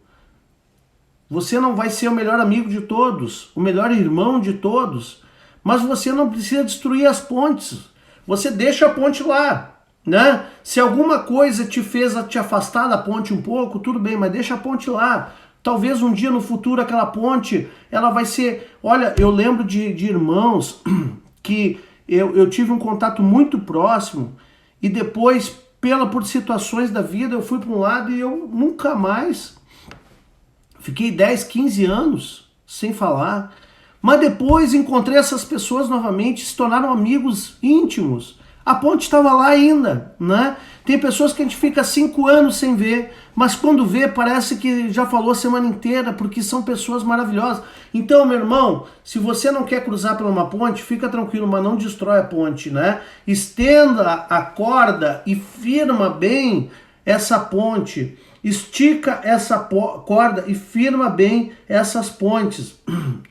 Você não vai ser o melhor amigo de todos, o melhor irmão de todos, mas você não precisa destruir as pontes. Você deixa a ponte lá, né? Se alguma coisa te fez te afastar da ponte um pouco, tudo bem, mas deixa a ponte lá. Talvez um dia no futuro aquela ponte, ela vai ser... Olha, eu lembro de irmãos que eu tive um contato muito próximo e depois, por situações da vida, eu fui para um lado e eu nunca mais... Fiquei 10, 15 anos sem falar, mas depois encontrei essas pessoas novamente, se tornaram amigos íntimos. A ponte estava lá ainda, né? Tem pessoas que a gente fica 5 anos sem ver, mas quando vê parece que já falou a semana inteira, porque são pessoas maravilhosas. Então, meu irmão, se você não quer cruzar por uma ponte, fica tranquilo, mas não destrói a ponte, né? Estenda a corda e firma bem essa ponte. Estica essa corda e firma bem essas pontes.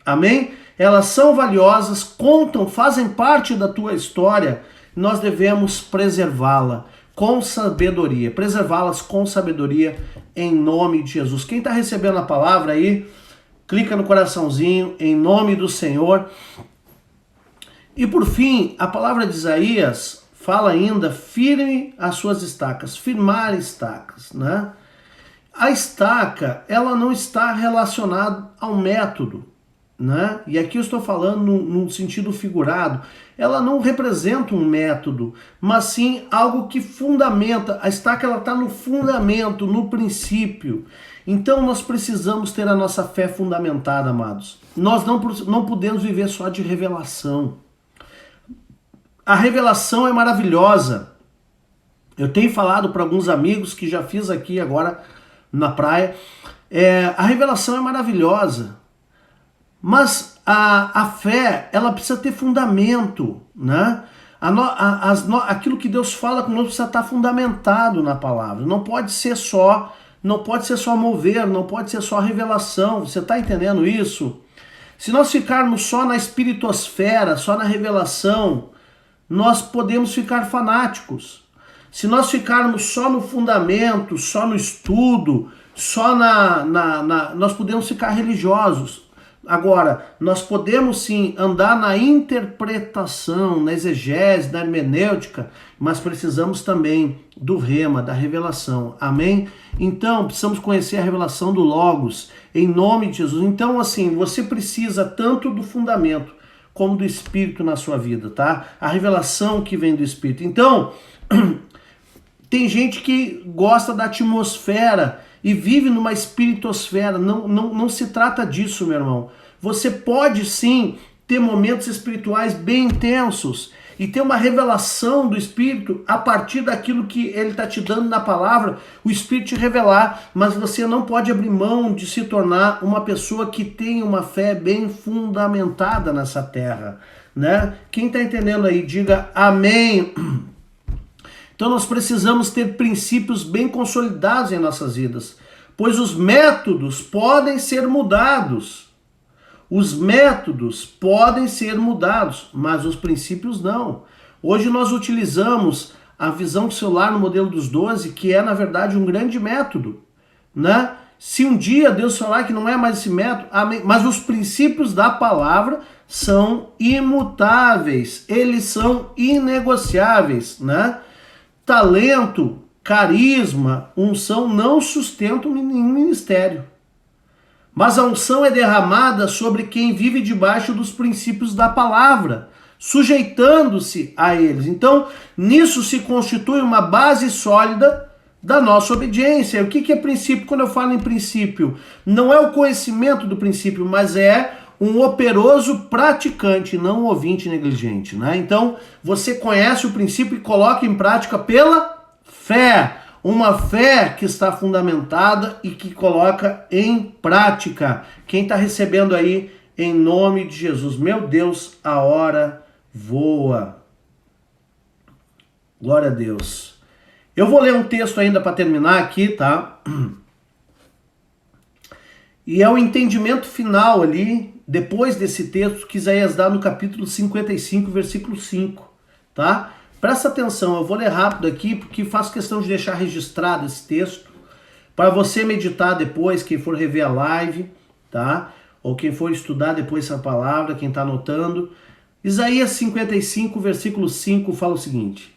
Amém? Elas são valiosas, contam, fazem parte da tua história. Nós devemos preservá-la com sabedoria. Preservá-las com sabedoria em nome de Jesus. Quem está recebendo a palavra aí, clica no coraçãozinho em nome do Senhor. E por fim, a palavra de Isaías fala ainda, firme as suas estacas, firmar estacas, né? A estaca, ela não está relacionada ao método, né? E aqui eu estou falando num sentido figurado. Ela não representa um método, mas sim algo que fundamenta. A estaca, ela está no fundamento, no princípio. Então nós precisamos ter a nossa fé fundamentada, amados. Nós não podemos viver só de revelação. A revelação é maravilhosa. Eu tenho falado para alguns amigos que já fiz aqui agora na praia, a revelação é maravilhosa, mas a fé, ela precisa ter fundamento, né? Aquilo que Deus fala conosco precisa estar fundamentado na palavra, não pode ser só mover, não pode ser só revelação, você está entendendo isso? Se nós ficarmos só na espiritosfera, só na revelação, nós podemos ficar fanáticos. Se nós ficarmos só no fundamento, só no estudo, só nós podemos ficar religiosos. Agora, nós podemos sim andar na interpretação, na exegese, na hermenêutica, mas precisamos também do rema, da revelação. Amém? Então, precisamos conhecer a revelação do Logos, em nome de Jesus. Então, assim, você precisa tanto do fundamento como do Espírito na sua vida, tá? A revelação que vem do Espírito. Então, tem gente que gosta da atmosfera e vive numa espiritosfera. Não se trata disso, meu irmão. Você pode sim ter momentos espirituais bem intensos e ter uma revelação do Espírito a partir daquilo que ele está te dando na palavra, o Espírito te revelar, mas você não pode abrir mão de se tornar uma pessoa que tem uma fé bem fundamentada nessa terra, né? Quem está entendendo aí, diga amém. Então nós precisamos ter princípios bem consolidados em nossas vidas, pois os métodos podem ser mudados. Os métodos podem ser mudados, mas os princípios não. Hoje nós utilizamos a visão celular no modelo dos 12, que é na verdade um grande método, né? Se um dia Deus falar que não é mais esse método, amém, mas os princípios da palavra são imutáveis, eles são inegociáveis, né? Talento, carisma, unção não sustentam nenhum ministério. Mas a unção é derramada sobre quem vive debaixo dos princípios da palavra, sujeitando-se a eles. Então, nisso se constitui uma base sólida da nossa obediência. O que é princípio? Quando eu falo em princípio, não é o conhecimento do princípio, mas é um operoso praticante, não um ouvinte negligente, né? Então, você conhece o princípio e coloca em prática pela fé. Uma fé que está fundamentada e que coloca em prática. Quem está recebendo aí, em nome de Jesus? Meu Deus, a hora voa. Glória a Deus. Eu vou ler um texto ainda para terminar aqui, tá? E é o entendimento final ali, depois desse texto, que Isaías dá no capítulo 55, versículo 5, tá? Presta atenção, eu vou ler rápido aqui, porque faço questão de deixar registrado esse texto, para você meditar depois, quem for rever a live, tá? Ou quem for estudar depois essa palavra, quem está anotando. Isaías 55, versículo 5, fala o seguinte: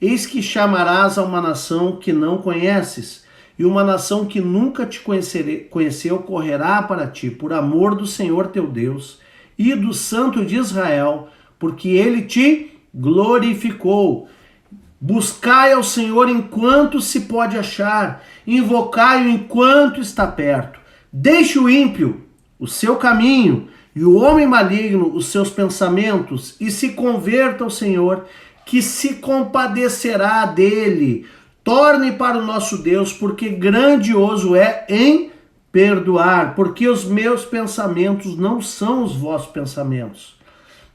Eis que chamarás a uma nação que não conheces, e uma nação que nunca te conheceu correrá para ti, por amor do Senhor teu Deus e do Santo de Israel, porque ele te glorificou. Buscai ao Senhor enquanto se pode achar, invocai-o enquanto está perto. Deixe o ímpio o seu caminho e o homem maligno os seus pensamentos, e se converta ao Senhor, que se compadecerá dele. Torne para o nosso Deus, porque grandioso é em perdoar, porque os meus pensamentos não são os vossos pensamentos,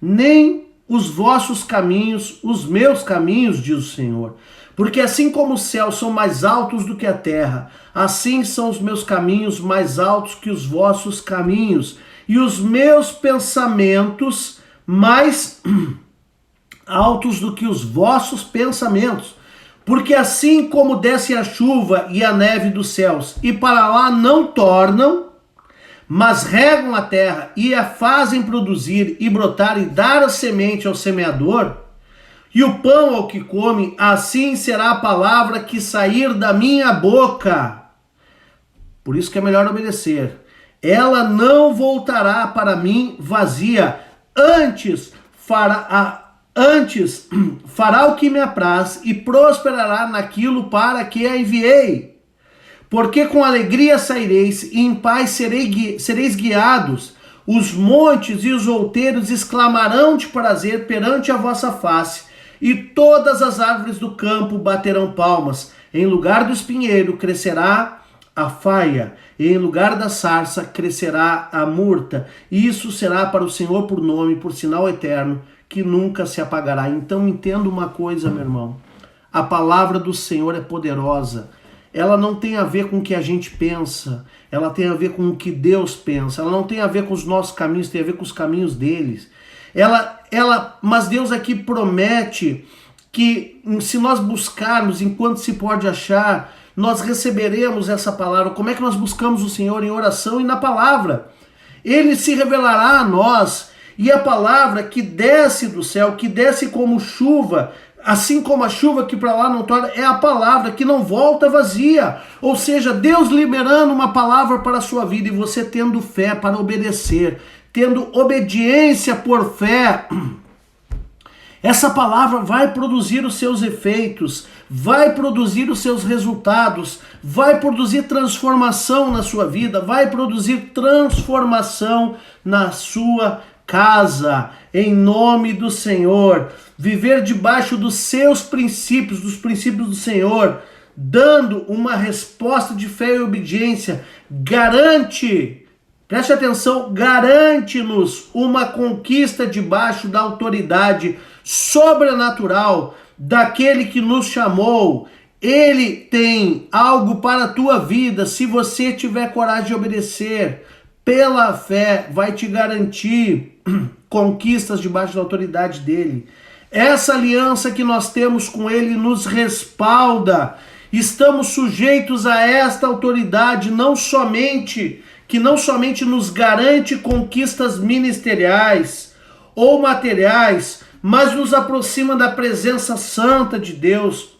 nem os vossos caminhos, os meus caminhos, diz o Senhor. Porque assim como os céus são mais altos do que a terra, assim são os meus caminhos mais altos que os vossos caminhos, e os meus pensamentos mais altos do que os vossos pensamentos. Porque assim como desce a chuva e a neve dos céus, e para lá não tornam, mas regam a terra e a fazem produzir e brotar e dar a semente ao semeador, e o pão ao que come, assim será a palavra que sair da minha boca. Por isso que é melhor obedecer. Ela não voltará para mim vazia, antes fará o que me apraz e prosperará naquilo para que a enviei. Porque com alegria saireis e em paz sereis guiados. Os montes e os outeiros exclamarão de prazer perante a vossa face, e todas as árvores do campo baterão palmas. Em lugar do espinheiro crescerá a faia, e em lugar da sarça crescerá a murta. E isso será para o Senhor por nome, por sinal eterno, que nunca se apagará. Então entenda uma coisa, meu irmão. A palavra do Senhor é poderosa. Ela não tem a ver com o que a gente pensa, ela tem a ver com o que Deus pensa. Ela não tem a ver com os nossos caminhos, tem a ver com os caminhos deles. Mas Deus aqui promete que se nós buscarmos enquanto se pode achar, nós receberemos essa palavra. Como é que nós buscamos o Senhor? Em oração e na palavra. Ele se revelará a nós, e a palavra que desce do céu, que desce como chuva, assim como a chuva que para lá não torna, é a palavra que não volta vazia. Ou seja, Deus liberando uma palavra para a sua vida e você tendo fé para obedecer, tendo obediência por fé. Essa palavra vai produzir os seus efeitos, vai produzir os seus resultados, vai produzir transformação na sua vida, vai produzir transformação na sua casa, em nome do Senhor. Viver debaixo dos seus princípios, dos princípios do Senhor, dando uma resposta de fé e obediência, garante, preste atenção, garante-nos uma conquista debaixo da autoridade sobrenatural daquele que nos chamou. Ele tem algo para a tua vida, se você tiver coragem de obedecer. Pela fé, vai te garantir conquistas debaixo da autoridade dele. Essa aliança que nós temos com ele nos respalda. Estamos sujeitos a esta autoridade, que não somente nos garante conquistas ministeriais ou materiais, mas nos aproxima da presença santa de Deus,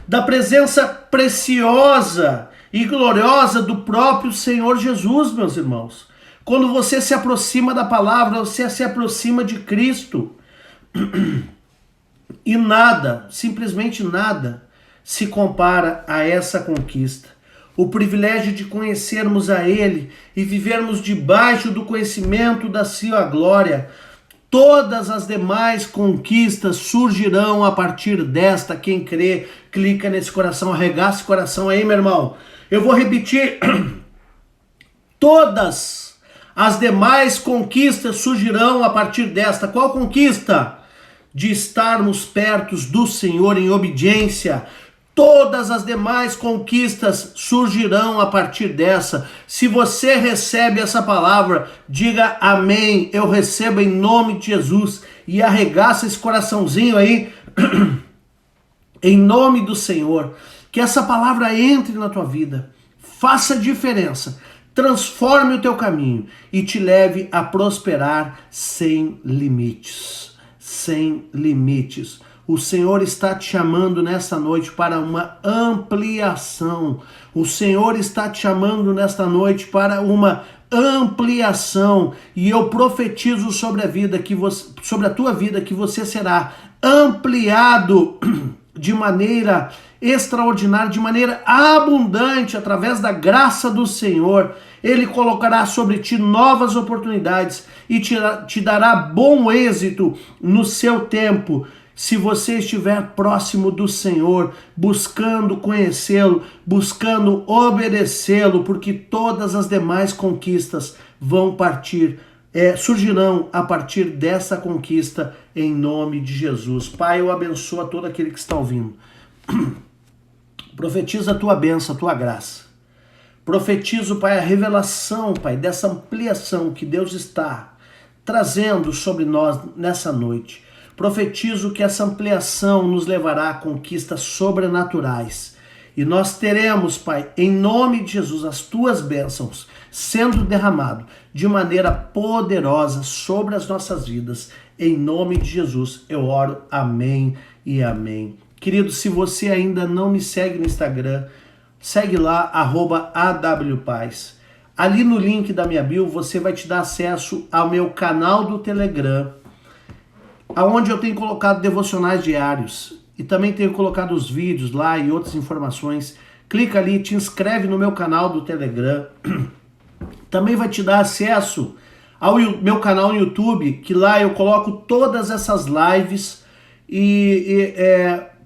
da presença preciosa e gloriosa do próprio Senhor Jesus, meus irmãos. Quando você se aproxima da palavra, você se aproxima de Cristo. E nada, simplesmente nada, se compara a essa conquista. O privilégio de conhecermos a Ele e vivermos debaixo do conhecimento da sua glória. Todas as demais conquistas surgirão a partir desta. Quem crê, clica nesse coração, arregaça esse coração aí, meu irmão. Eu vou repetir. Todas as demais conquistas surgirão a partir desta. Qual conquista? De estarmos perto do Senhor em obediência. Todas as demais conquistas surgirão a partir dessa. Se você recebe essa palavra, diga amém. Eu recebo em nome de Jesus. E arregaça esse coraçãozinho aí. Em nome do Senhor. Que essa palavra entre na tua vida. Faça diferença. Transforme o teu caminho. E te leve a prosperar sem limites. Sem limites. O Senhor está te chamando nesta noite para uma ampliação. O Senhor está te chamando nesta noite para uma ampliação. E eu profetizo sobre a tua vida que você será ampliado de maneira extraordinária, de maneira abundante, através da graça do Senhor. Ele colocará sobre ti novas oportunidades e te dará bom êxito no seu tempo. Se você estiver próximo do Senhor, buscando conhecê-lo, buscando obedecê-lo, porque todas as demais conquistas surgirão a partir dessa conquista, em nome de Jesus. Pai, eu abençoo a todo aquele que está ouvindo. Profetiza a tua bênção, a tua graça. Profetizo, Pai, a revelação, Pai, dessa ampliação que Deus está trazendo sobre nós nessa noite. Profetizo que essa ampliação nos levará a conquistas sobrenaturais. E nós teremos, Pai, em nome de Jesus, as tuas bênçãos sendo derramado de maneira poderosa sobre as nossas vidas. Em nome de Jesus, eu oro. Amém e amém. Querido, se você ainda não me segue no Instagram, segue lá, @awpaz. Ali no link da minha bio, você vai te dar acesso ao meu canal do Telegram, aonde eu tenho colocado devocionais diários e também tenho colocado os vídeos lá e outras informações. Clica ali, te inscreve no meu canal do Telegram. Também vai te dar acesso ao meu canal no YouTube, que lá eu coloco todas essas lives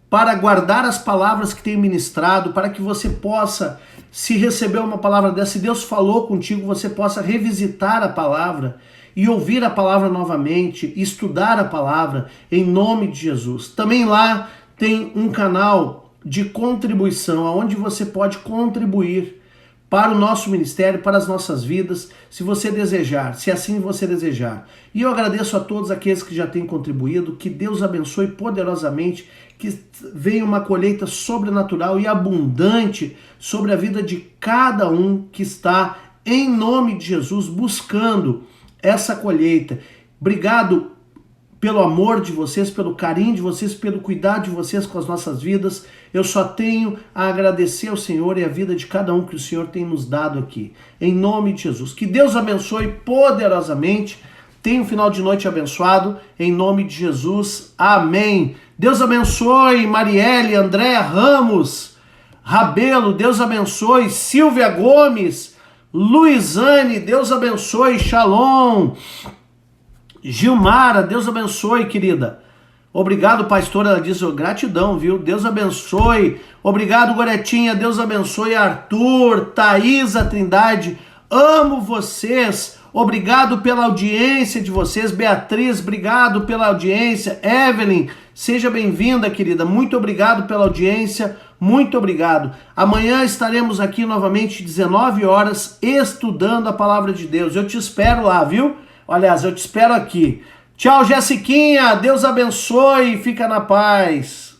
para guardar as palavras que tenho ministrado, para que você possa, se receber uma palavra dessa, se Deus falou contigo, você possa revisitar a palavra e ouvir a palavra novamente, estudar a palavra, em nome de Jesus. Também lá tem um canal de contribuição, onde você pode contribuir para o nosso ministério, para as nossas vidas, se você desejar, se assim você desejar. E eu agradeço a todos aqueles que já têm contribuído, que Deus abençoe poderosamente, que venha uma colheita sobrenatural e abundante sobre a vida de cada um que está em nome de Jesus, buscando essa colheita. Obrigado pelo amor de vocês, pelo carinho de vocês, pelo cuidado de vocês com as nossas vidas. Eu só tenho a agradecer ao Senhor e a vida de cada um que o Senhor tem nos dado aqui. Em nome de Jesus. Que Deus abençoe poderosamente. Tenha um final de noite abençoado. Em nome de Jesus. Amém. Deus abençoe Marielle, Andréa Ramos, Rabelo. Deus abençoe Silvia Gomes, Luizane. Deus abençoe. Shalom. Gilmara, Deus abençoe, querida. Obrigado, pastor, ela diz, gratidão, viu? Deus abençoe. Obrigado, Goretinha, Deus abençoe. Arthur, Thaisa Trindade, amo vocês. Obrigado pela audiência de vocês. Beatriz, obrigado pela audiência. Evelyn, seja bem-vinda, querida. Muito obrigado pela audiência. Muito obrigado. Amanhã estaremos aqui novamente, 19 horas, estudando a palavra de Deus. Eu te espero lá, viu? Aliás, eu te espero aqui. Tchau, Jessiquinha. Deus abençoe. Fica na paz.